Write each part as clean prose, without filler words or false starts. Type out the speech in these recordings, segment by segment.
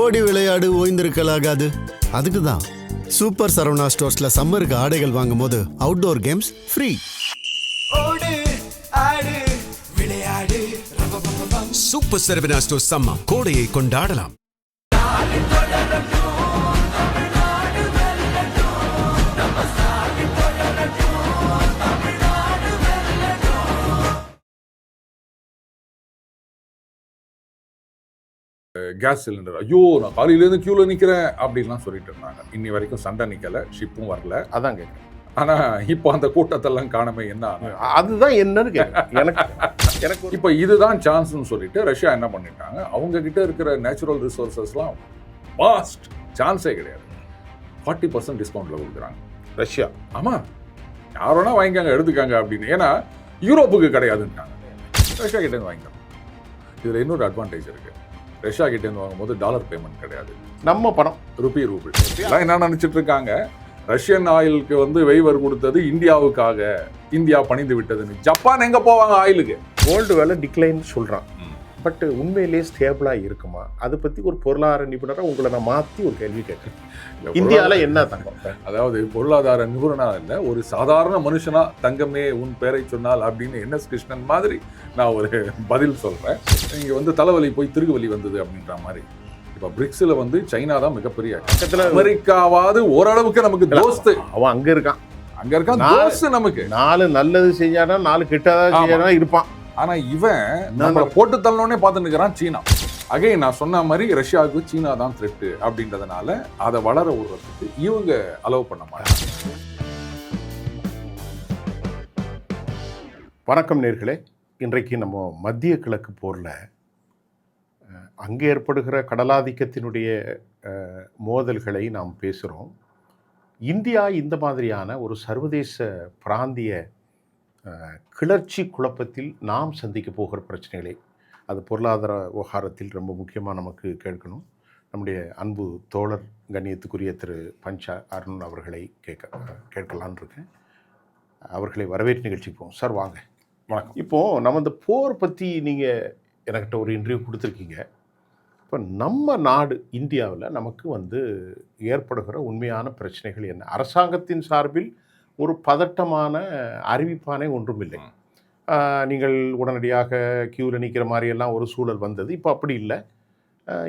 ஓடி விளையாடு ஓய்ந்திருக்கலாகாது. அதுக்கு தான் சூப்பர் சரவணா ஸ்டோர்ஸ்ல சம்மருக்கு ஆடைகள் வாங்கும் போது outdoor games free. Super Saravana stores summer கோடையை கொண்டாடலாம். கேஸ் சிலிண்டர், ஐயோ நான் காலையிலேருந்து கியூவில் நிற்கிறேன் அப்படின்லாம் சொல்லிட்டு இருந்தாங்க. இன்னி வரைக்கும் சண்டை நிற்கலை, ஷிப்பும் வரல. அதான் கேட்குறேன். ஆனால் இப்போ அந்த கூட்டத்தெல்லாம் காணாமல் என்ன அதுதான் என்னன்னு கேட்குறேன். எனக்கு இப்போ இதுதான் சான்ஸ்னு சொல்லிட்டு ரஷ்யா என்ன பண்ணிட்டாங்க, அவங்க கிட்ட இருக்கிற நேச்சுரல் ரிசோர்ஸஸ்லாம் வாஸ்ட் சான்ஸே கிடையாது. 40% டிஸ்கவுண்ட்டில் கொடுக்குறாங்க ரஷ்யா. ஆமாம், யாரோனா வாங்கிக்காங்க எடுத்துக்காங்க அப்படின்னு. ஏன்னா யூரோப்புக்கு கிடையாதுன்ட்டாங்க, ரஷ்யா கிட்டேருந்து வாங்கிக்கலாம். இதில் இன்னொரு அட்வான்டேஜ் இருக்குது. ரஷ்யா கிட்டேருந்து வாங்கும்போது டாலர் பேமெண்ட் கிடையாது, நம்ம பணம் ரூபி. எல்லாம் என்ன நினச்சிட்டு இருக்காங்க, ரஷ்யன் ஆயிலுக்கு வந்து வெய்வர் கொடுத்தது இந்தியாவுக்காக, இந்தியா பணிந்து விட்டதுன்னு. ஜப்பான் எங்கே போவாங்க ஆயிலுக்கு? கோல்டு விலை டிக்ளைன் சொல்கிறான். பட் உண்மையிலேயே ஸ்டேபிளாக இருக்குமா? அதை பற்றி ஒரு பொருளாதார நிபுணராக உங்களை நான் மாற்றி ஒரு கேள்வி கேட்குறேன். இந்தியாவில் என்ன தங்கம்? அதாவது பொருளாதார நிபுணனா இல்லை, ஒரு சாதாரண மனுஷனா தங்கமே உன் பேரை சொன்னால் அப்படின்னு NS கிருஷ்ணன் மாதிரி நான் ஒரு பதில் சொல்கிறேன். இங்கே வந்து தலைவலி போய் திருகுவலி வந்தது அப்படின்ற மாதிரி. இப்போ பிரிக்ஸில் வந்து சைனா தான் மிகப்பெரிய பக்கத்தில். அமெரிக்காவாவது ஓரளவுக்கு நமக்கு தோஸ்து. அவன் அங்கே இருக்கான், அங்கே இருக்கான் தோஸ்து. நமக்கு 4 நல்லது செஞ்சானா 4 கெட்டதாக செய்யானா இருப்பான். ஆனால் இவன் நம்மளை போட்டு தள்ளனோடனே பார்த்துட்டு இருக்கிறான் சீனா. அகைன் நான் சொன்ன மாதிரி ரஷ்யாவுக்கு சீனா தான் த்ரெட்டு அப்படின்றதுனால அதை வளர விடுறதுக்கு இவங்க அலோவ் பண்ண மாட்டாங்க. வணக்கம் நேர்களே. இன்றைக்கு நம்ம மத்திய கிழக்கு போரில் அங்கே ஏற்படுகிற கடலாதிக்கத்தினுடைய மோதல்களை நாம் பேசுகிறோம். இந்தியா இந்த மாதிரியான ஒரு சர்வதேச பிராந்திய கிளர்ச்சி குழப்பத்தில் நாம் சந்திக்க போகிற பிரச்சனைகளை, அது பொருளாதார விவகாரத்தில் ரொம்ப முக்கியமாக நமக்கு கேட்கணும். நம்முடைய அன்பு தோழர் கண்ணியத்துக்குரிய திரு பஞ்சா அருண் அவர்களை கேட்கலான் இருக்கேன். அவர்களை வரவேற்று நிகழ்ச்சிக்கு போவோம். சார் வாங்க. வணக்கம். இப்போது நம்ம இந்த போர் பற்றி நீங்கள் எனக்கிட்ட ஒரு இன்டர்வியூ கொடுத்துருக்கீங்க. இப்போ நம்ம நாடு இந்தியாவில் நமக்கு வந்து ஏற்படுகிற உண்மையான பிரச்சனைகள் என்ன? அரசாங்கத்தின் சார்பில் ஒரு பதட்டமான அறிவிப்பானே ஒன்றும் இல்லை. நீங்கள் உடனடியாக கியூவில் நிற்கிற மாதிரியெல்லாம் ஒரு சூழல் வந்தது. இப்போ அப்படி இல்லை.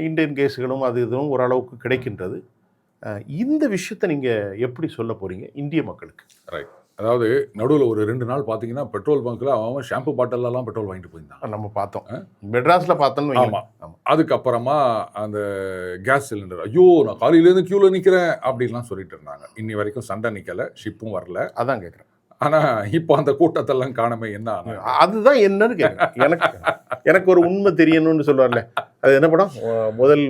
இந்தியன் கேஸுகளும் அது இதுவும் ஓரளவுக்கு கிடைக்கின்றது. இந்த விஷயத்தை நீங்கள் எப்படி சொல்ல போகிறீங்க இந்திய மக்களுக்கு? ரைட். அதாவது நடுவில் ஒரு 2 நாள் பார்த்தீங்கன்னா பெட்ரோல் பங்க்கில் அவன் ஷாம்பு பாட்டிலெல்லாம் பெட்ரோல் வாங்கிட்டு போயிருந்தான். நம்ம பார்த்தோம், மெட்ராஸில் பார்த்தோன்னு. ஆமாம். அதுக்கப்புறமா அந்த கேஸ் சிலிண்டர், ஐயோ நான் காலையிலேருந்து கியூவில் நிற்கிறேன் அப்படின்லாம் சொல்லிட்டு இருந்தாங்க. இன்னி வரைக்கும் சண்டை நிற்கலை, ஷிப்பும் வரல. அதான் கேட்குறேன். ஆனால் இப்போ அந்த கூட்டத்தெல்லாம் காணமே என்ன? அதுதான் என்னன்னு கேட்குறேன். எனக்கு ஒரு உண்மை தெரியணும்னு சொல்லுவார்ல, அது என்ன படம்? முதல்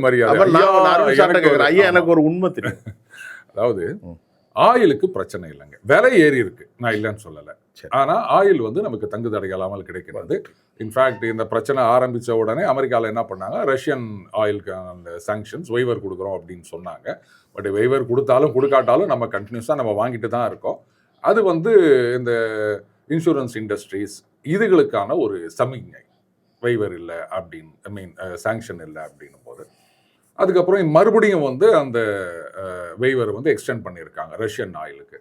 மரியாதை. ஐயா எனக்கு ஒரு உண்மை தெரியும். அதாவது ஆயிலுக்கு பிரச்சனை இல்லைங்க, விலை ஏறி இருக்கு, நான் இல்லைன்னு சொல்லலை. ஆனால் ஆயில் வந்து நமக்கு தங்கு தடையில்லாமல் கிடைக்கிறது. இன்ஃபேக்ட் இந்த பிரச்சனை ஆரம்பித்த உடனே அமெரிக்காவில் என்ன பண்ணாங்க, ரஷ்யன் ஆயிலுக்கு அந்த சாங்ஷன்ஸ் வெய்வர் கொடுக்குறோம் அப்படின்னு சொன்னாங்க. பட் வெய்வர் கொடுத்தாலும் கொடுக்காட்டாலும் நம்ம கண்டினியூஸாக நம்ம வாங்கிட்டு தான் இருக்கோம். அது வந்து இந்த இன்சூரன்ஸ் இண்டஸ்ட்ரீஸ் இதுகளுக்கான ஒரு சமிக்ஞை. வெய்வர் இல்லை அப்படின்னு, சாங்ஷன் இல்லை அப்படின்னும் போது அதுக்கப்புறம் மறுபடியும் வந்து அந்த வெய்வர் வந்து எக்ஸ்டெண்ட் பண்ணியிருக்காங்க ரஷ்யன் ஆயிலுக்கு.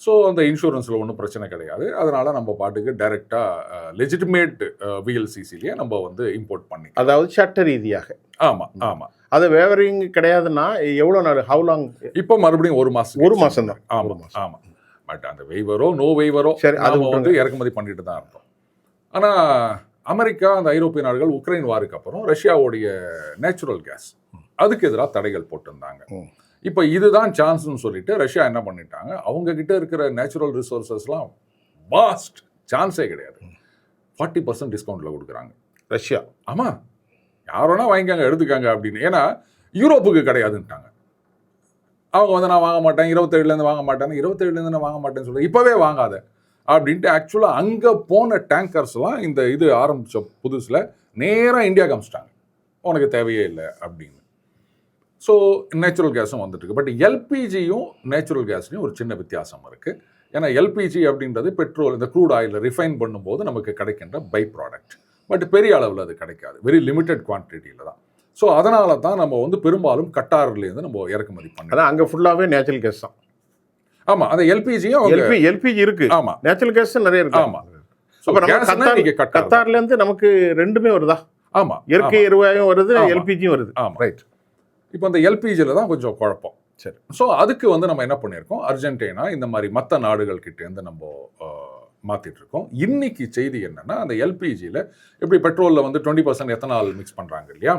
ஸோ அந்த இன்சூரன்ஸில் ஒன்றும் பிரச்சனை கிடையாது. அதனால் நம்ம பாட்டுக்கு டைரெக்டாக லெஜிட்டிமேட் VLCCலேயே நம்ம வந்து இம்போர்ட் பண்ணி, அதாவது சட்ட ரீதியாக. ஆமாம். அது வேவரிங் கிடையாதுன்னா எவ்வளோ நாள்? How long? இப்போ மறுபடியும் ஒரு மாதம் தான். ஆமாம். பட் அந்த வெய்வரோ நோ வெய்வரோ சரி, அது வந்து இறக்குமதி பண்ணிட்டு தான் இருந்தோம். ஆனால் அமெரிக்கா, அந்த ஐரோப்பிய நாடுகள் உக்ரைன் வாருக்கு அப்புறம் ரஷ்யாவுடைய நேச்சுரல் கேஸ் அதுக்கு எதிராக தடைகள் போட்டிருந்தாங்க. இப்போ இதுதான் சான்ஸ்னு சொல்லிட்டு ரஷ்யா என்ன பண்ணிட்டாங்க, அவங்க கிட்ட இருக்கிற நேச்சுரல் ரிசோர்ஸஸ்லாம் வாஸ்ட் சான்ஸே கிடையாது. 40% டிஸ்கவுண்ட்டில் கொடுக்குறாங்க ரஷ்யா. ஆமாம், யாரோனா வாங்கிக்காங்க எடுத்துக்காங்க அப்படின்னு. ஏன்னா யூரோப்புக்கு கிடையாதுன்ட்டாங்க. அவங்க வந்து நான் வாங்க மாட்டேன், 27லேருந்து வாங்க மாட்டேன், 27லேருந்து நான் வாங்க மாட்டேன்னு சொல்லி இப்போவே வாங்காத அப்படின்ட்டு. ஆக்சுவலாக அங்கே போன டேங்கர்ஸ்லாம் இந்த இது ஆரம்பித்த புதுசில் நேராக இந்தியா காமிச்சிட்டாங்க, உனக்கு தேவையே இல்லை அப்படின்னு. ஸோ நேச்சுரல் கேஸும் வந்துட்டுருக்கு. பட் எல்பிஜியும் நேச்சுரல் கேஸ்லையும் ஒரு சின்ன வித்தியாசம் இருக்குது. ஏன்னா எல்பிஜி அப்படின்றது பெட்ரோல், இந்த க்ரூட் ஆயிலில் ரிஃபைன் பண்ணும்போது நமக்கு கிடைக்கின்ற பை ப்ராடக்ட். பட் பெரிய அளவில் அது கிடைக்காது, வெரி லிமிட்டட் குவான்டிட்டியில் தான். ஸோ அதனால தான் நம்ம வந்து பெரும்பாலும் கட்டார்லேருந்து நம்ம இறக்குமதி பண்ணோம். அதான் அங்கே ஃபுல்லாகவே நேச்சுரல் கேஸ் தான். ஆமாம், அந்த எல்பிஜியும் எல்பிஜி இருக்கு. ஆமாம், நேச்சுரல் கேஸ் நிறைய இருக்கு. ஆமாம். கத்தார்ல இருந்து நமக்கு ரெண்டுமே வருதா? ஆமாம், இயற்கை எரிவாயும் வருது, எல்பிஜியும் வருது. ஆமாம், ரைட். இப்போ அந்த எல்பிஜியில் தான் கொஞ்சம் குழப்பம். சரி. ஸோ அதுக்கு வந்து நம்ம என்ன பண்ணியிருக்கோம், அர்ஜென்டினா இந்த மாதிரி மற்ற நாடுகள் கிட்டேருந்து நம்ம மாற்றிட்டு இருக்கோம். இன்னைக்கு செய்தி என்னன்னா, அந்த எல்பிஜியில் எப்படி பெட்ரோலில் வந்து 20% எத்தனால் மிக்ஸ் பண்ணுறாங்க இல்லையா,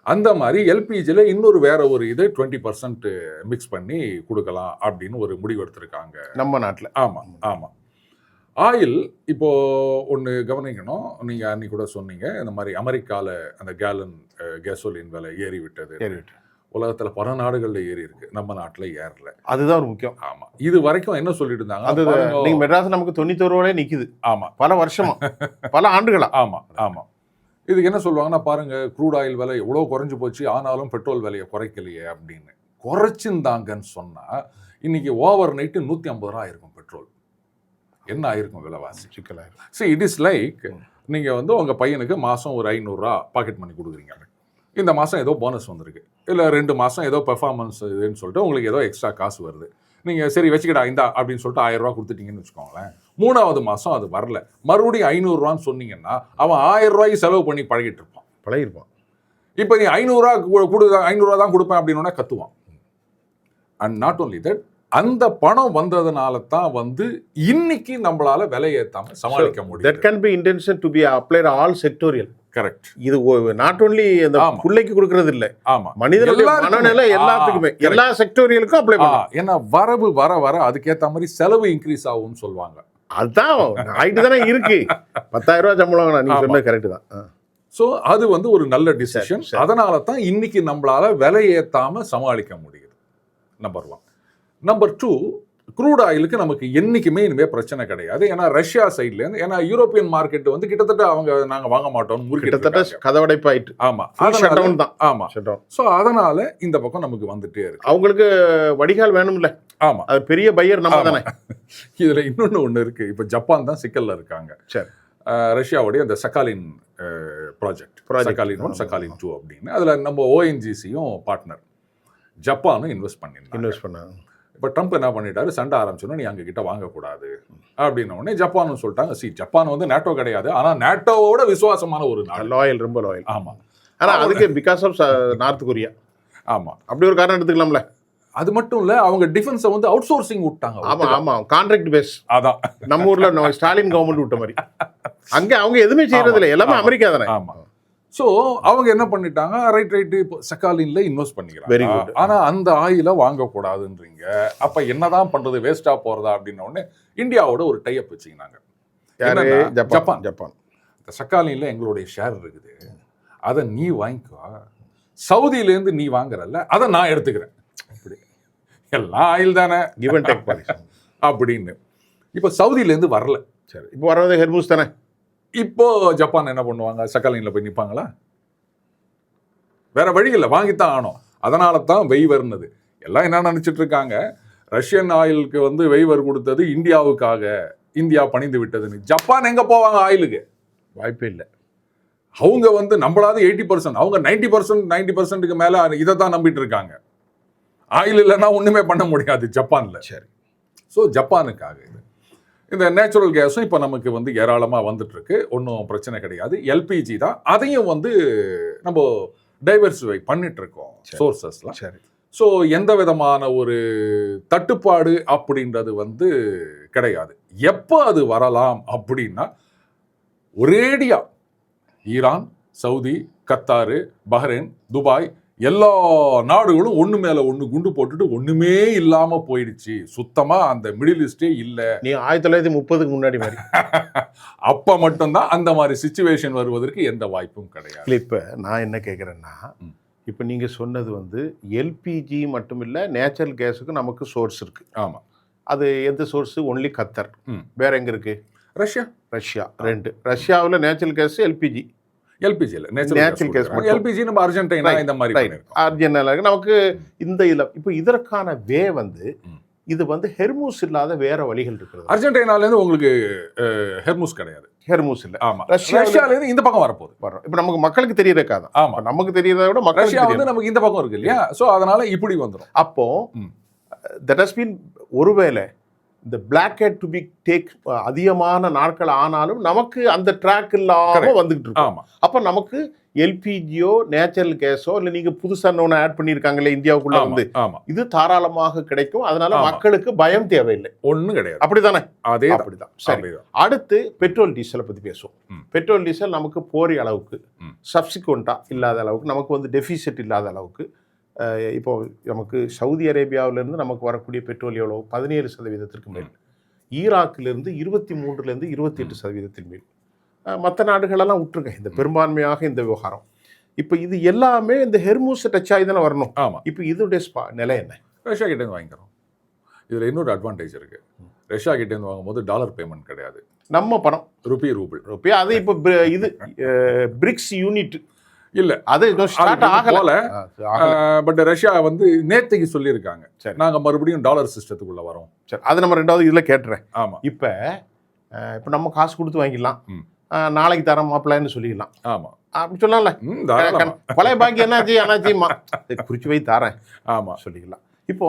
அந்த மாதிரி எல்பிஜியில் இன்னொரு வேற ஒரு இது 20% மிக்ஸ் பண்ணி கொடுக்கலாம் அப்படின்னு ஒரு முடிவு எடுத்திருக்காங்க நம்ம நாட்டில். ஆமாம், ஆமாம். ஆயில் இப்போ ஒன்று கவனிக்கணும். நீங்கள் அன்னைக்கு கூட சொன்னீங்க, இந்த மாதிரி அமெரிக்காவில் அந்த கேலன் கேசோலின் விலை ஏறி விட்டது. உலகத்தில் பல நாடுகளில் ஏறி இருக்கு, நம்ம நாட்டில் ஏறல. அதுதான் ஒரு முக்கியம். ஆமாம், இது வரைக்கும் என்ன சொல்லிட்டு இருந்தாங்க, அது நீங்கள் மெட்ராஸ் நமக்கு 91 ரூபாயே நிற்குது. ஆமாம், பல வருஷமா, பல ஆண்டுகளா. ஆமாம், ஆமாம். இதுக்கு என்ன சொல்லுவாங்கன்னா, பாருங்க க்ரூட் ஆயில் விலை எவ்வளோ குறைஞ்சு போச்சு, ஆனாலும் பெட்ரோல் விலையை குறைக்கலையே அப்படின்னு. குறைச்சிருந்தாங்கன்னு சொன்னால் இன்னைக்கு ஓவர் நைட்டு 150 ரூபா ஆயிருக்கும் பெட்ரோல். என்ன ஆயிருக்கும் விலைவாசி? சிக்கலாயிருக்கும். சரி, இட் இஸ் லைக் நீங்கள் வந்து உங்கள் பையனுக்கு மாதம் ஒரு 500 ரூபா பாக்கெட் மணி கொடுக்குறீங்க. இந்த மாதம் ஏதோ போனஸ் வந்திருக்கு, இல்லை 2 மாதம் ஏதோ பெர்ஃபார்மன்ஸ் இதுன்னு சொல்லிட்டு உங்களுக்கு ஏதோ எக்ஸ்ட்ரா காசு வருது. நீங்கள் சரி வச்சுக்கிட்டா இந்தா அப்படின்னு சொல்லிட்டு 1000 ரூபா கொடுத்துட்டீங்கன்னு வச்சுக்கோங்களேன். 3வது மாதம் அது வரல, மறுபடியும் 500 ரூபான்னு சொன்னீங்கன்னா அவன் 1000 ரூபாய்க்கு செலவு பண்ணி பழகிருப்பான். இப்போ நீ 500 ரூபா 500 ரூபா தான் கொடுப்பேன் அப்படின்னு கத்துவான். அண்ட் நாட் ஓன்லி தட், அந்த பணம் வந்ததுனால தான் வந்து இன்னைக்கு நம்மளால விலை ஏத்தாம சமாளிக்க முடியும். That can be intention to be applied all sectorial. Correct. இது நாட் ஓன்லி அந்த புள்ளைக்கு கொடுக்கறது இல்ல, ஆமா, மனிதனுடைய மனநிலை எல்லாத்துக்குமே, எல்லா செக்டோரியலுக்கும் அப்ளை பண்ணலாம். ஏன்னா வரவு வர அதுக்கேற்ற மாதிரி செலவு இன்க்ரீஸ் ஆகும்னு சொல்லுவாங்க. அதுதான் ஆயிட்டு தானே இருக்கு. 10,000 ரூபாய் சம்பளம் நீங்க சொன்னது கரெக்ட் தான். ஸோ அது வந்து ஒரு நல்ல டிசிஷன். அதனால தான் இன்னைக்கு நம்மளால விலை ஏத்தாம சமாளிக்க முடியுது. நம்பர் 1. நம்பர் 2, க்ரூட் ஆயிலுக்கு நமக்கு என்னைக்குமே இனிமேல் பிரச்சனை கிடையாது. ஏன்னா ரஷ்யா சைட்லேருந்து, ஏன்னா யூரோப்பியன் மார்க்கெட் வந்து கிட்டத்தட்ட நாங்கள் வாங்க மாட்டோம், கிட்டத்தட்ட கதவடைப்பாயிட்டு. ஆமாம், தான். ஆமாம். ஸோ அதனால இந்த பக்கம் நமக்கு வந்துட்டே இருக்கு. அவங்களுக்கு வடிகால் வேணும்ல. ஆமாம், அது பெரிய பையர் நம்ம தானே. இதில் இன்னொன்று இருக்கு. இப்போ ஜப்பான் தான் சிக்கல்ல இருக்காங்க. சரி. ரஷ்யாவுடைய அந்த சக்காலின் ப்ராஜெக்ட், சக்காலின் 1 சக்காலின் 2 அப்படின்னு, அதில் நம்ம ஓஎன்ஜிசியும் பார்ட்னர், ஜப்பானும் இன்வெஸ்ட் பண்ணாங்க. இப்போ ட்ரம்ப் என்ன பண்ணிட்டாரு, சண்டை ஆரம்பிச்சோன்னா நீ அங்கே கிட்ட வாங்கக்கூடாது அப்படின்ன உடனே ஜப்பானும் சொல்லிட்டாங்க, ஜப்பான் வந்து நேட்டோ கிடையாது, ஆனால் நேட்டோவோட விசுவாசமான ஒரு நாடு, லாயல், ரொம்ப லாயல். ஆமாம். ஆனால் அதுக்கு பிகாஸ் ஆஃப் நார்த் கொரியா. ஆமாம், அப்படி ஒரு காரணம் எடுத்துக்கலாம்ல. அது மட்டும் இல்லை, அவங்க டிஃபென்ஸை வந்து அவுட் சோர்சிங் விட்டாங்க. ஆமாம், கான்ட்ராக்ட் பேஸ். அதான் நம்ம ஊரில் ஸ்டாலின் கவர்மெண்ட் விட்ட மாதிரி. அங்கே அவங்க எதுவுமே செய்யறது இல்லை, எல்லாமே அமெரிக்கா தானே. ஆமாம். ஸோ அவங்க என்ன பண்ணிட்டாங்க, ரைட் இப்போ சக்காலின்ல இன்வெஸ்ட் பண்ணிக்கிறாங்க. Very good. ஆனால் அந்த ஆயிலை வாங்கக்கூடாதுன்றீங்க, அப்போ என்னதான் பண்றது, வேஸ்டா போறதா அப்படின்ன உடனே இந்தியாவோட ஒரு டைப் வச்சுக்கினாங்க. ஜப்பான். இந்த சக்காலின்ல எங்களுடைய ஷேர் இருக்குது, அதை நீ வாங்கிக்கோ, சவுதியிலேருந்து நீ வாங்குறல்ல அதை நான் எடுத்துக்கிறேன், அப்படி எல்லாம் ஆயில் தானே, கிவ் அண்ட் டேக் பாலிசி அப்படின்னு. இப்போ சவுதியிலேருந்து வரல. சரி, இப்போ வர்றது ஹெர்முஸ் தானே. இப்போ ஜப்பான் என்ன பண்ணுவாங்க, சக்காலின்ல போய் நிற்பாங்களா? வேற வழி இல்லை, வாங்கித்தான் ஆனோம். அதனால தான் வெய்வர்னது. எல்லாம் என்ன நினைச்சிட்டு இருக்காங்க, ரஷ்யன் ஆயிலுக்கு வந்து வெய்வர் கொடுத்தது இந்தியாவுக்காக, இந்தியா பணிந்து விட்டதுன்னு. ஜப்பான் எங்க போவாங்க ஆயிலுக்கு? வாய்ப்பே இல்லை. அவங்க வந்து நம்மளாவது 80%, அவங்க 90%க்கு மேல இதை தான் நம்பிட்டு இருக்காங்க. ஆயில் இல்லைன்னா ஒண்ணுமே பண்ண முடியாது ஜப்பான்ல. சரி. ஸோ ஜப்பானுக்காக இது. இந்த நேச்சுரல் கேஸும் இப்போ நமக்கு வந்து ஏராளமாக வந்துட்டு இருக்கு, ஒன்றும் பிரச்சனை கிடையாது. எல்பிஜி தான், அதையும் வந்து நம்ம டைவர்சிஃபை பண்ணிட்டு இருக்கோம் சோர்சஸ்லாம். சரி. ஸோ எந்த விதமான ஒரு தட்டுப்பாடு அப்படின்றது வந்து கிடையாது. எப்போ அது வரலாம் அப்படின்னா, ஒரேடியா Iran, Saudi, Qatar, Bahrain, Dubai எல்லா நாடுகளும் ஒன்று மேலே ஒன்று குண்டு போட்டுட்டு ஒன்றுமே இல்லாமல் போயிடுச்சு, சுத்தமாக அந்த மிடில் ஈஸ்டே இல்லை, நீ 1930க்கு முன்னாடி மாதிரி அப்போ மட்டும்தான் அந்த மாதிரி சிச்சுவேஷன் வருவதற்கு எந்த வாய்ப்பும் கிடையாது. இப்போ நான் என்ன கேட்குறேன்னா, இப்போ நீங்கள் சொன்னது வந்து எல்பிஜி மட்டும் இல்லை, நேச்சுரல் கேஸுக்கு நமக்கு சோர்ஸ் இருக்குது. ஆமாம். அது எந்த சோர்ஸு? ஒன்லி கத்தர். வேற எங்கே இருக்குது? ரஷ்யா. 2. ரஷ்யாவில் நேச்சுரல் கேஸ், எல்பிஜி இல்லை, நேச்சுரல் கேஸ். எல்பிஜி நம்ம அர்ஜென்டினா இந்த மாதிரி அர்ஜென்டினா நமக்கு இந்த இதில். இப்போ இதற்கான வே வந்து இது வந்து ஹெர்மூஸ் இல்லாத வேற வழிகள் இருக்கிறது. அர்ஜென்டினால இருந்து உங்களுக்கு ஹெர்முஸ் கிடையாது. ஹெர்மூஸ் இல்ல. ஆமா. ரஷ்யால ரஷ்யால இருந்து இந்த பக்கம் வரப்போகுது. வரும். இப்ப நமக்கு மக்களுக்கு தெரியறதுக்காக தான். ஆமா. நமக்கு தெரியறதை விட மக்களுக்கு ரஷ்யா வந்து தெரியும். நமக்கு இந்த பக்கம் இருக்கு இல்லையா? சோ அதனால இப்படி வந்துரும். அப்போ ம். தட் ஹஸ் பீன் ஒருவேளை இந்த black head to be take அதிகமான நாட்கள் ஆனாலும் நமக்கு அந்த ட்ராக் இல்லாம Correct. வந்துகிட்டு இருக்கும். ஆமா. அப்ப நமக்கு எல்பிஜியோ நேச்சுரல் கேஸோ இல்ல நீங்க புதுசா ஒன்று ஆட் பண்ணியிருக்காங்களே இந்தியாவுக்குள்ள ஆமா. வந்து ஆமா. இது தாராளமாக கிடைக்கும். அதனால ஆமா. மக்களுக்கு பயம் தேவையில்லை. ஒண்ணும் கிடையாது. அப்படிதானே? அதே அப்படிதான். சரி, அடுத்து பெட்ரோல் டீசலை பத்தி பேசுவோம். ம். பெட்ரோல் டீசல் நமக்கு போறிய அளவுக்கு ம். சப்சிக்வெண்டா இல்லாத அளவுக்கு நமக்கு வந்து டெபிசிட் இல்லாத அளவுக்கு இப்போ நமக்கு சவுதி அரேபியாவிலிருந்து நமக்கு வரக்கூடிய பெட்ரோல் எவ்வளோ 17% மேல், ஈராக்கிலிருந்து 23% 28% மேல், மற்ற நாடுகளெல்லாம் விட்டுருங்க இந்த பெரும்பான்மையாக இந்த விவகாரம். இப்போ இது எல்லாமே இந்த ஹெர்மூஸ் டச் ஆகி தானே வரணும். ஆமா. இப்போ இதோடைய நிலை என்ன? ரஷ்யா கிட்ட இருந்து வாங்கிக்கிறோம். இதுல இன்னொரு அட்வான்டேஜ் இருக்கு. ரஷ்யா கிட்ட இருந்து வாங்கும்போது டாலர் பேமெண்ட் கிடையாது. நம்ம பணம் ரூபிள். ரூபாய் அது இப்போ இது பிரிக்ஸ் யூனிட் இல்ல அது இன்னும் ஸ்டார்ட் ஆகல. போல பட் ரஷ்யா வந்து நேத்தைக்கு சொல்லியிருக்காங்க, சரி. நாங்க மறுபடியும் டாலர் சிஸ்டத்துக்குள்ள வரோம். சரி, அது நம்ம ரெண்டாவது இதில் கேட்டுறேன். ஆமா. இப்போ நம்ம காசு கொடுத்து வாங்கிடலாம், ம். நாளைக்கு தரம் மாப்பிள்ளைன்னு சொல்லிடலாம். ஆமா. அப்படி சொல்லலாம்ல. தாராளமா. பழைய பாக்கி என்னாச்சுமா குறிச்சு வை தாரேன். ஆமா. சொல்லிக்கலாம். இப்போ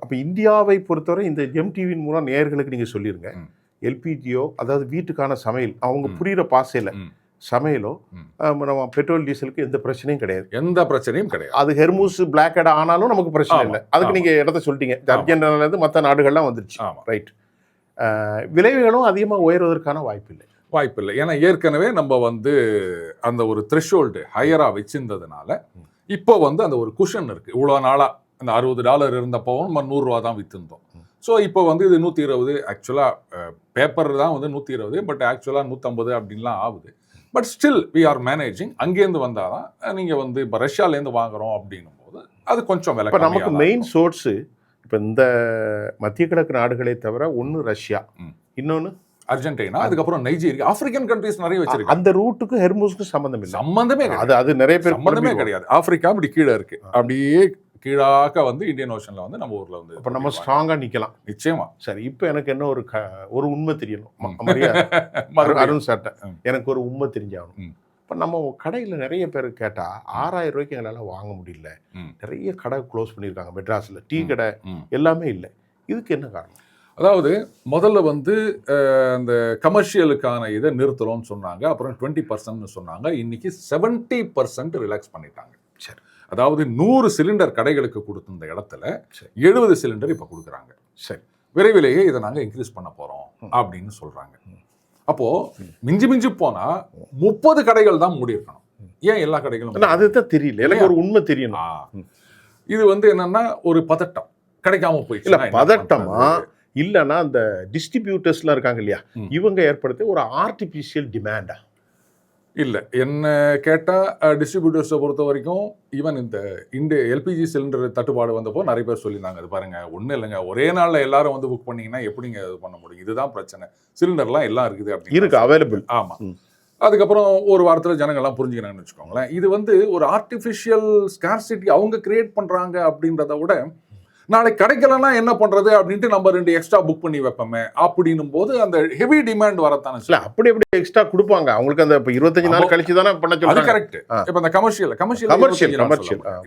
அப்போ இந்தியாவை பொறுத்தவரை இந்த எம்டிவியின் மூலம் நேயர்களுக்கு நீங்கள் சொல்லிடுங்க. எல்பிஜியோ அதாவது வீட்டுக்கான சமையல் அவங்க புரிகிற பாசையில் சமையலோ நம்ம பெட்ரோல் டீசலுக்கு எந்த பிரச்சனையும் கிடையாது. எந்த பிரச்சனையும் கிடையாது. அது ஹெர்மூஸ் பிளாக் ஹெட் ஆனாலும் நமக்கு பிரச்சனை இல்லை. அதுக்கு நீங்கள் இடத்த சொல்லிட்டீங்க. அர்ஜென்டினாலேருந்து மற்ற நாடுகள்லாம் வந்துருச்சு. ரைட். விளைவுகளும் அதிகமாக உயர்வதற்கான வாய்ப்பு இல்லை. ஏன்னா ஏற்கனவே நம்ம வந்து அந்த ஒரு த்ரெஷோல்டு ஹையரா வச்சிருந்ததுனால இப்போ வந்து அந்த ஒரு குஷன் இருக்கு. இவ்வளோ நாளா அந்த $60 இருந்தப்பவும் நம்ம $100 தான் வித்துருந்தோம். ஸோ இப்போ வந்து இது 120, ஆக்சுவலாக பேப்பர் தான் வந்து 120, பட் ஆக்சுவலாக 150 அப்படின்லாம் ஆகுது. But still we are managing. அங்கேருந்து வந்தால் தான் நீங்கள் வந்து இப்போ ரஷ்யாலேருந்து வாங்குறோம் அப்படின்னும் போது அது கொஞ்சம் விலை. இப்போ நமக்கு மெயின் சோர்ஸு இப்போ இந்த மத்திய கிழக்கு நாடுகளே தவிர ஒன்று ரஷ்யா, இன்னொன்று அர்ஜென்டினா, அதுக்கப்புறம் நைஜீரியா, ஆப்பிரிக்கன் கண்ட்ரீஸ் நிறைய வச்சிருக்கு. அந்த ரூட்டுக்கு ஹெர்மூஸ்க்கு சம்பந்தமே கிடையாது. நிறைய பேர் சம்பந்தமே கிடையாது. ஆப்பிரிக்கா அப்படி கீழே இருக்கு, அப்படியே கீழாக்க வந்து இந்தியன் ஓஷன்ல வந்து நம்ம ஊர்ல வந்து இப்போ நம்ம ஸ்ட்ராங்கா நிக்கலாம். நிச்சயமா. சரி, இப்போ எனக்கு என்ன ஒரு உண்மை தெரியணும். அருண் சார்ட்ட எனக்கு ஒரு உண்மை தெரிஞ்சாகணும். இப்போ நம்ம கடையில் நிறைய பேர் கேட்டால் 6000 ரூபாய்க்கு எங்களால் வாங்க முடியல. நிறைய கடை க்ளோஸ் பண்ணியிருக்காங்க மெட்ராஸில், டீ கடை எல்லாமே இல்லை. இதுக்கு என்ன காரணம்? அதாவது முதல்ல வந்து அந்த கமர்ஷியலுக்கான இதை நிறுத்துறோம்னு சொன்னாங்க. அப்புறம் 20% சொன்னாங்க. இன்னைக்கு 70% ரிலாக்ஸ் பண்ணிட்டாங்க. சரி. அதாவது 100 சிலிண்டர் கடைகளுக்கு கொடுத்திருந்த இடத்துல 70 சிலிண்டர் இப்போ கொடுக்குறாங்க. சரி. விரைவிலேயே இதை நாங்கள் இன்க்ரீஸ் பண்ண போறோம் அப்படின்னு சொல்றாங்க. அப்போ மிஞ்சி போனா 30 கடைகள் தான் மூடி இருக்கணும். ஏன் எல்லா கடைகளும்? அதுதான் தெரியல. எனக்கு ஒரு உண்மை தெரியணும். இது வந்து என்னன்னா ஒரு பதட்டம், கிடைக்காம போயிடுச்சு. இல்ல பதட்டமா இல்லைன்னா அந்த டிஸ்ட்ரிபியூட்டர்ஸ்லாம் இருக்காங்க இல்லையா, இவங்க ஏற்படுத்த ஒரு ஆர்டிஃபிஷியல் டிமாண்டா? இல்லை, என்ன கேட்டால் டிஸ்ட்ரிபியூட்டர்ஸை பொறுத்த வரைக்கும் ஈவன் இந்த எல்பிஜி சிலிண்டர் தட்டுப்பாடு வந்தப்போ நிறைய பேர் சொல்லியிருந்தாங்க, அது பாருங்க ஒன்றும் இல்லைங்க, ஒரே நாளில் எல்லாரும் வந்து புக் பண்ணிங்கன்னா எப்படிங்க இது பண்ண முடியும், இதுதான் பிரச்சனை, சிலிண்டர்லாம் எல்லாம் இருக்குது அப்படின்னு இருக்கு அவைலபிள். ஆமாம். அதுக்கப்புறம் ஒரு வாரத்தில் ஜனங்கள்லாம் புரிஞ்சுக்கிறாங்கன்னு வச்சுக்கோங்களேன். இது வந்து ஒரு ஆர்டிஃபிஷியல் ஸ்கார்சிட்டி அவங்க கிரியேட் பண்ணுறாங்க அப்படின்றத விட, நாளைக்கு கிடைக்கலன்னா என்ன பண்றது அப்படின்ட்டு நம்ம 2 எக்ஸ்ட்ரா புக் பண்ணி வைப்போமே அப்படின்னும் போது அந்த ஹெவி டிமாண்ட் வரத்தானே. இல்ல அப்படி எக்ஸ்ட்ரா கொடுப்பாங்க அவங்களுக்கு. அந்த 25 நாள் கழிச்சு தானே பண்ண சொல்றாங்க. அது கரெக்ட். இப்போ அந்த கமர்ஷியல்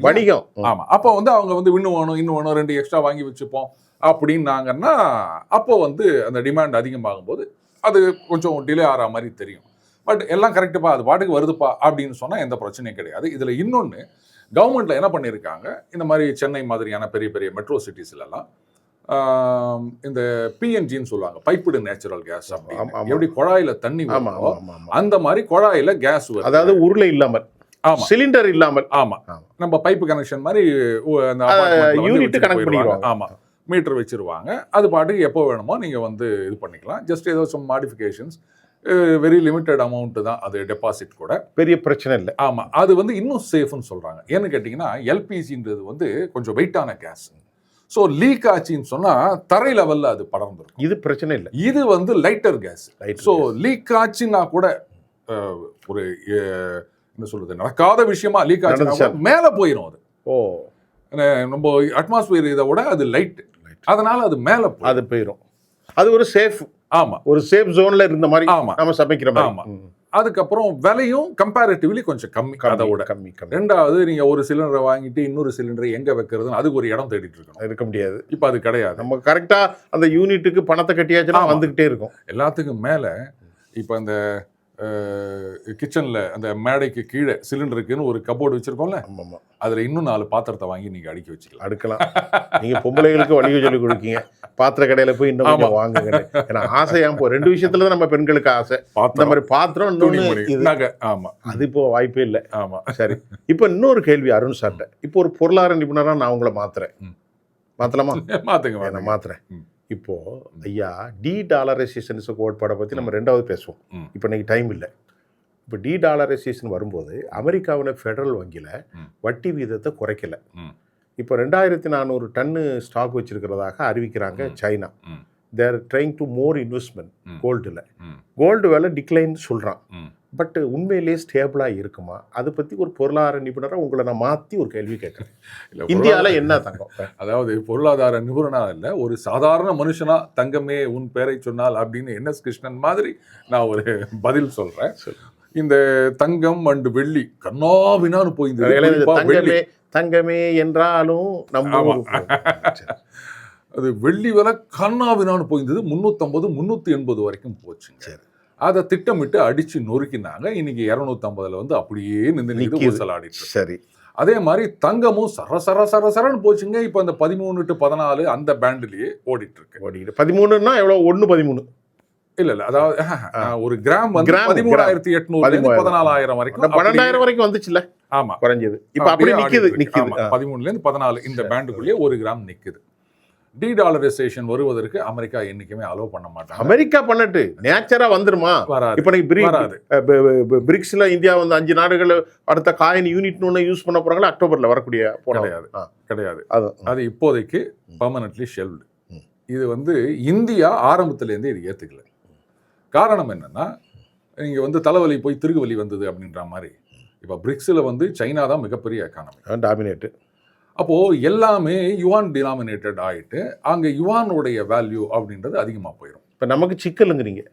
வணிகம். ஆமா. அப்போ வந்து அவங்க வந்து இன்னும் வேணும் 2 எக்ஸ்ட்ரா வாங்கி வச்சுப்போம் அப்படின்னாங்கன்னா அப்போ வந்து அந்த டிமாண்ட் அதிகமாகும் போது அது கொஞ்சம் டிலே ஆகிற மாதிரி தெரியும். பட் எல்லாம் கரெக்டுப்பா, அது பாட்டுக்கு வருதுப்பா அப்படின்னு சொன்னா எந்த பிரச்சனையும் கிடையாது. இதுல இன்னொன்னு, கவர்மெண்ட்ல என்ன பண்ணியிருக்காங்க, இந்த மாதிரி சென்னை மாதிரியான பெரிய பெரிய மெட்ரோ சிட்டிஸ்லாம் இந்த பிஎன்ஜின்னு சொல்லுவாங்க, பைப்டு நேச்சுரல் கேஸ். எப்படி குழாயில தண்ணி வருமோ அந்த மாதிரி குழாயில கேஸ் வரும். அதாவது உருளை இல்லாமல், சிலிண்டர் இல்லாமல். ஆமா, நம்ம பைப் கனெக்ஷன் மாதிரி யூனிட் கனெக்ட் பண்ணிடுவாங்க. ஆமா, மீட்டர் வச்சிருவாங்க. அது பாட்டுக்கு எப்போ வேணுமோ நீங்க வந்து இது பண்ணிக்கலாம். ஜஸ்ட் ஏதோ some modifications, very limited amount தான் அது, டெபாசிட் கூட பெரிய பிரச்சனை இல்லை. ஆமா, அது வந்து இன்னும் சேஃப்னு சொல்றாங்க. ஏன்னு கேட்டீங்கன்னா எல்பிஜின்றது வந்து கொஞ்சம் வெயிட்டான கேஸ். ஸோ லீக் ஆச்சுன்னு சொன்னா தரை லெவல்ல அது படர்ந்துடும். இது பிரச்சனை இல்லை. இது வந்து லைட்டர் கேஸ். ஸோ லீக் ஆச்சுன்னா கூட ஒரு என்ன சொல்றது, நடக்காத விஷயமா லீக் ஆச்சுன்னா மேல போயிடும் அது. நம்ம அட்மாஸ்பியர் இதை விட அது லைட். அதனால அது மேல போகும். அது போயிடும். அது ஒரு சேஃப், ஆமா, ஒரு சேஃப் ஜோன்ல இருந்த மாதிரி ஆமா, நம்ம சமைக்கிற மாதிரி. ஆமா. அதுக்கப்புறம் விலையும் கம்பேரிட்டிவ்லி கொஞ்சம் கம்மி, அதோட கம்மி. ரெண்டாவது நீங்க ஒரு சிலிண்டரை வாங்கிட்டு இன்னொரு சிலிண்டரை எங்க வைக்கிறதுன்னு அதுக்கு ஒரு இடம் தேடிட்டு இருக்கணும். இருக்க முடியாது. இப்ப அது கிடையாது. நம்ம கரெக்டா அந்த யூனிட்டுக்கு பணத்தை கட்டியாச்சுன்னா ஆமா. வந்துகிட்டே இருக்கும். எல்லாத்துக்கும் மேல இப்ப அந்த கிச்சன்ல அந்த மேடைக்கு கீழே சிலிண்டருக்குன்னு ஒரு கபோர்டு வச்சிருக்கோம்ல, ஆமா, அதுல இன்னும் 4 பாத்திரத்தை வாங்கி நீங்க அடுக்கி வச்சுக்கலாம். அடுக்கலாம். நீங்க பொம்பளைகளுக்கு வழியை சொல்லி கொடுக்கீங்க, பாத்திர கடையில போய் இன்னும் கொஞ்சம் வாங்குங்க. ஏன்னா ஆசையா போ 2 விஷயத்துல தான் நம்ம பெண்களுக்கு ஆசை. இந்த மாதிரி பாத்திரம், இன்னொன்னு இது. ஆமா, அது இப்போ வாய்ப்பே இல்லை. ஆமா. சரி, இப்போ இன்னொரு கேள்வி அருண் சார்ட்ட. இப்போ ஒரு பொருளாதார நிபுணரா நான் உங்களை மாத்துறேன். மாத்தலாமா? மாத்துங்க. மாத்துறேன். இப்போ ஐயா டி-டாலரைசேஷன் கோட்பாடை பத்தி நம்ம 2வது பேசுவோம். இப்போ இன்னைக்கு டைம் இல்லை. இப்போ டி-டாலரைசேஷன் வரும்போது அமெரிக்காவில் ஃபெடரல் வங்கியில் வட்டி வீதத்தை குறைக்கல. இப்போ 2400 டன்னு ஸ்டாக் வச்சிருக்கிறதாக அறிவிக்கிறாங்க China. There trying to more investment கோல்டில். கோல்டு விலை டிக்ளைன் சொல்கிறான். பட் உண்மையிலேயே ஸ்டேபிளாக இருக்குமா? அதை பற்றி ஒரு பொருளாதார நிபுணராக உங்களை நான் மாற்றி ஒரு கேள்வி கேட்குறேன். இந்தியாவில் என்ன தங்கம்? அதாவது பொருளாதார நிபுணனா இல்லை, ஒரு சாதாரண மனுஷனா தங்கமே உன் பேரை சொன்னால் அப்படின்னு NS கிருஷ்ணன் மாதிரி நான் ஒரு பதில் சொல்கிறேன். இந்த தங்கம் அண்டு வெள்ளி கண்ணாவினான்னு போயிருந்தது. தங்கமே என்றாலும் நம்ம அது வெள்ளி விலை கண்ணாவினான்னு போயிருந்தது. 350 380 வரைக்கும் போச்சுங்க. அதை திட்டமிட்டு அடிச்சு நொறுக்கினாங்க. இன்னைக்கு 250 வந்து அப்படியே நின்று ஊசலாடிட்டு. சரி, அதே மாதிரி தங்கமும் சரன்னு போச்சுங்க. இப்போ அந்த 13 to 14 அந்த பேண்ட்லயே ஓடிட்டு இருக்கு. 13ன்னா எவ்வளோ? 1.13 இல்ல அதாவது ஒரு கிராம் வந்து 13,800 14,000 வரைக்கும், 12,000 வரைக்கும் வந்துச்சுல்ல. ஆமா, குறைஞ்சது. இப்ப அப்படியே நிக்குது. 13ல இருந்து 14 இந்த பேண்டுக்குள்ளேயே 1 கிராம் நிக்குது. டி-டாலரைசேஷன் வருவதற்கு அமெரிக்கா என்னைக்குமே அலோவ் பண்ண மாட்டாங்க. அமெரிக்கா பண்ணட்டு நேச்சரா வந்துருமா? இப்ப பிரிக்ஸ்ல இந்தியா வந்து 5 நாடுகள் அடுத்த காயின் யூனிட் யூஸ் பண்ண போறாங்களா? அக்டோபர்ல வரக்கூடிய கிடையாது. அது இப்போதைக்கு பெர்மனன்ட்லி ஷெல்வ்டு. இது வந்து இந்தியா ஆரம்பத்துல இருந்தே இது ஏத்துக்கல. காரணம் என்னன்னா, நீங்க வந்து தலைவலி போய் திருகுவலி வந்தது அப்படின்ற மாதிரி இப்போ பிரிக்ஸ்ல வந்து சைனா தான் மிகப்பெரிய எக்கானமி, டாமினேட். அப்போ எல்லாமே யுவான் டினாமினேட்டட் ஆயிட்டு அங்க யுவானுடைய வேல்யூ அப்படின்றது அதிகமா போயிடும். இப்ப நமக்கு சிக்கலுங்கிறீங்க.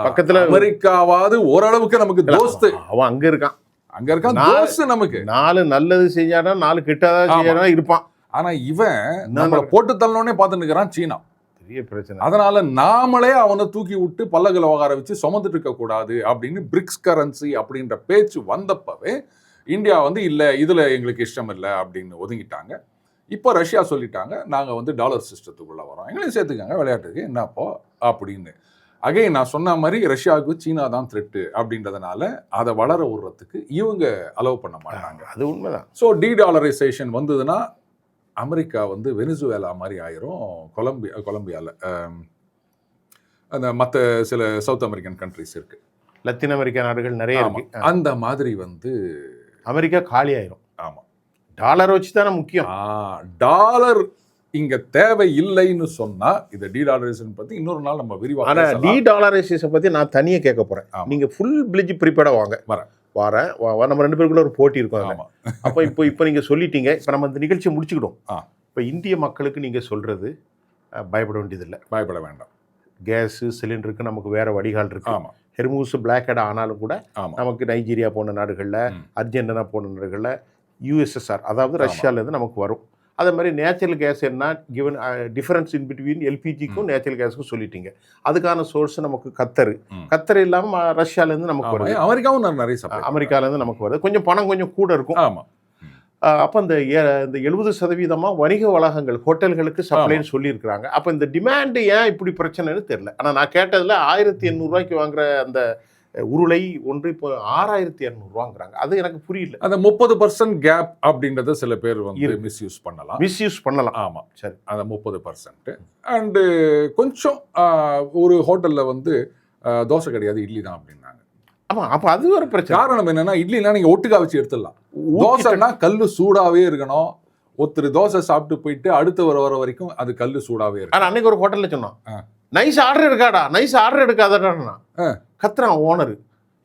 பக்கத்துல அமெரிக்காவாவது ஓரளவுக்கு நமக்கு தோஸ்து, அவன் அங்க இருக்கான் தோஸ்து. நமக்கு 4 நல்லது செஞ்சானா 4 கெட்டதா செய்யானா இருப்பான். ஆனா இவன் நம்மள போட்டு தள்ளனோனே பார்த்துட்டு இருக்கிறான் சீனா. பெரிய பிரச்சனை. அதனால நாமளே அவனை தூக்கி விட்டு பல்லகளை உகார வச்சு சுமந்துட்டு இருக்க கூடாது அப்படின்னு பிரிக்ஸ் கரன்சி அப்படின்ற பேச்சு வந்தப்பவே இந்தியா வந்து இல்லை, இதுல எங்களுக்கு இஷ்டம் இல்லை அப்படின்னு ஒதுங்கிட்டாங்க. இப்போ ரஷ்யா சொல்லிட்டாங்க, நாங்க வந்து டாலர் சிஸ்டத்துக்குள்ள வரோம், எங்களையும் சேர்த்துக்காங்க விளையாட்டுக்கு என்னப்போ அப்படின்னு. அகைன் நான் சொன்ன மாதிரி ரஷ்யாவுக்கு சீனா தான் த்ரெட்டு அப்படின்றதுனால அதை வளர விடுறதுக்கு இவங்க அலோவ் பண்ண மாட்டாங்க. அது உண்மைதான். ஸோ டி-டாலரைசேஷன் வந்ததுன்னா அமெரிக்கா வந்து வெனிசுவேலா மாதிரி ஆயிரும். கொலம்பியாவில் அந்த மற்ற சில சவுத் அமெரிக்கன் கண்ட்ரிஸ் இருக்கு, லத்தீன் அமெரிக்கா நாடுகள் நிறைய இருக்கு. அந்த மாதிரி வந்து அமெரிக்கா காலி ஆயிரும். ஆமா, டாலர் வச்சு தானே முக்கியம். டாலர் இங்க தேவை இல்லைன்னு சொன்னா இந்த டி-டாலரைசேஷன் பத்தி இன்னொரு நாள் நம்ம விரிவாக. ஆனா டி-டாலரைசேஷன் பத்தி நான் தனியா கேட்க போறேன். நீங்க ஃபுல் பிளிட்ஜ் ப்ரிப்பேர்டா வாங்க. வரேன். நம்ம 2 பேருக்குள்ள ஒரு போட்டி இருக்கும். அப்போ இப்போ நீங்க சொல்லிட்டீங்க. இப்போ நம்ம இந்த நிகழ்ச்சியை முடிச்சுக்கிடும். இப்போ இந்திய மக்களுக்கு நீங்க சொல்றது பயப்பட வேண்டியதில்லை. பயப்பட வேண்டாம். கேஸ் சிலிண்டருக்கு நமக்கு வேற வடிகால் இருக்கு. ஹெர்மூஸ் பிளாக்கெட் ஆனாலும் கூட நமக்கு நைஜீரியா போன நாடுகளில், அர்ஜென்டினா போன நாடுகளில், USSR அதாவது ரஷ்யாவிலேருந்து நமக்கு வரும். அதே மாதிரி நேச்சுரல் கேஸ் என்ன கிவன் டிஃபரன்ஸ் இன் பிட்வீன் LPGக்கும் நேச்சுரல் கேஸுக்கும் சொல்லிட்டீங்க. அதுக்கான சோர்ஸ் நமக்கு கத்தர் இல்லாமல் ரஷ்யாவிலேருந்து நமக்கு வருது. அமெரிக்காவும் நிறைய அமெரிக்காவிலேருந்து நமக்கு வருது. கொஞ்சம் பணம் கொஞ்சம் கூட இருக்கும். ஆமாம். அப்போ இந்த 70% வணிக வளாகங்கள் ஹோட்டல்களுக்கு சப்ளைன்னு சொல்லியிருக்கிறாங்க. அப்போ இந்த டிமாண்டு ஏன் இப்படி பிரச்சனைன்னு தெரியல. ஆனால் நான் கேட்டதில் 1800 ரூபாய்க்கு வாங்குற அந்த உருளை ஒன்று இப்போ 6200 ரூபாங்கிறாங்க. அது எனக்கு புரியல. அந்த 30% கேப் அப்படின்றத சில பேர் வந்து மிஸ்யூஸ் பண்ணலாம். ஆமாம், சரி. அந்த 30% அண்டு கொஞ்சம் ஒரு ஹோட்டலில் வந்து தோசை கிடையாது, இட்லி தான் அப்படின்னாங்க. ஆமாம், அப்போ அது ஒரு பிரச்சனை. காரணம் என்னன்னா, இட்லினா நீங்கள் ஒட்டுக்கா வச்சு எடுத்துடலாம். தோசைன்னா கல் சூடாகவே இருக்கணும். ஒருத்தர் தோசை சாப்பிட்டு போயிட்டு அடுத்து வர வரைக்கும் அது கல் சூடாகவே இருக்கும். ஆனால் அன்னைக்கு ஒரு ஹோட்டலில் சொன்னான், நைஸ் ஆர்டர் இருக்காடா, நைஸ் ஆர்டர் எடுக்காதடா கத்துறான் ஓனர்.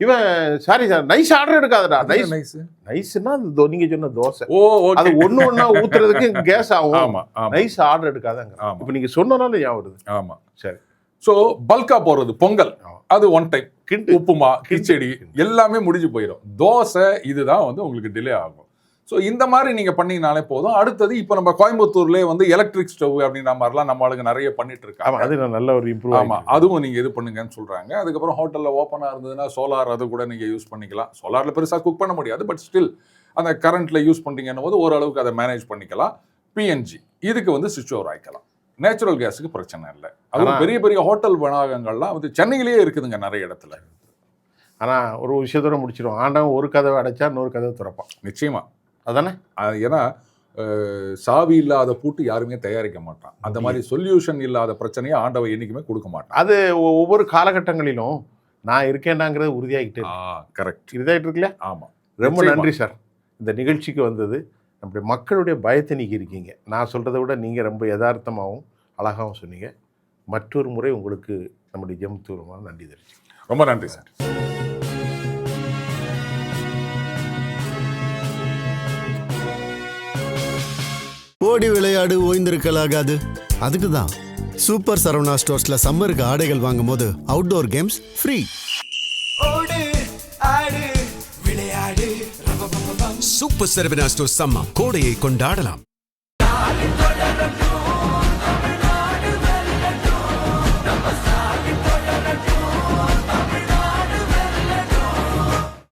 இவன் சாரி சார் நைஸ் ஆர்டர் எடுக்காதடா. Nice nice. நைஸ்னா நீங்க சொன்ன தோசை ஓ அது ஓகே. ஒண்ணா ஊத்துறதுக்கு கேஸ் ஆகும். ஆமா ஆமா நைஸ் ஆர்டர் எடுக்காதங்க. ஆமா. இப்போ நீங்க சொன்னனால ஞாபகம் வருது. ஆமா. சரி. ஸோ பல்கா போறது பொங்கல், ஆமா. அது ஒன் டைம். கிண்டு உப்புமா, கிச்சடி எல்லாமே முடிஞ்சு போயிடும். தோசை இதுதான் வந்து உங்களுக்கு டிலே ஆகும். ஸோ இந்த மாதிரி நீங்க பண்ணீங்கனாலே போதும். அடுத்தது இப்போ நம்ம கோயம்புத்தூர்லேயே வந்து எலக்ட்ரிக் ஸ்டவ் அப்படின்ற மாதிரிலாம் நம்ம ஆளுங்க நிறைய பண்ணிட்டு ஆமா இருக்காங்க. அது நல்ல ஒரு இம்ப்ரூவ். ஆமா, அதுவும் நீங்க இது பண்ணுங்கன்னு சொல்றாங்க. அதுக்கப்புறம் ஹோட்டல்ல ஓப்பனா இருந்ததுன்னா சோலார், அது கூட நீங்க யூஸ் பண்ணிக்கலாம். சோலார்ல பெருசா குக் பண்ண முடியாது, பட் ஸ்டில் அந்த கரண்ட்ல யூஸ் பண்றீங்கன்னும் போது ஓரளவுக்கு அதை மேனேஜ் பண்ணிக்கலாம். பிஎன்ஜி இதுக்கு வந்து சுவிட்ச் ஓவர் ஆயிக்கலாம். நேச்சுரல் கேஸுக்கு பிரச்சனை இல்லை. அதுவும் பெரிய பெரிய ஹோட்டல் வளாகங்கள்லாம் வந்து சென்னையிலேயே இருக்குதுங்க நிறைய இடத்துல. ஆனா ஒரு விஷயத்தோட முடிச்சிடும். ஆண்டவன் ஒரு கதவை அடைச்சா இன்னொரு கதவை திறப்பான். நிச்சயமா. அதானே? ஏன்னா சாவி இல்லாத பூட்டு யாருமே தயாரிக்க மாட்டான். அந்த மாதிரி சொல்யூஷன் இல்லாத பிரச்சனையை ஆண்டவன் என்னைக்குமே கொடுக்க மாட்டான். அது ஒவ்வொரு காலகட்டங்களிலும் நான் இருக்கேன்டாங்கிறது உறுதியாகிட்டே கரெக்ட். இதாகிட்டு இருக்குல்ல. ஆமா, ரொம்ப நன்றி சார். இந்த நிகழ்ச்சிக்கு வந்தது நம்முடைய மக்களுடைய பயத்தை நீக்கி இருக்கீங்க. நான் சொல்கிறத விட நீங்கள் ரொம்ப யதார்த்தமாகவும் அழகாகவும் சொன்னீங்க. மற்றொரு முறை உங்களுக்கு நம்முடைய ஜெம்தூரமாக நன்றி தெரிவிச்சு. ரொம்ப நன்றி சார். ஓடி விளையாடு ஓய்ந்திருக்கலாகாது. அதுக்கு தான் சூப்பர் சரவணா ஸ்டோர்ஸ்ல சம்மருக்கு ஆடைகள் வாங்கும் போது outdoor games free. Super Saravana stores summer கோடையை கொண்டாடலாம்.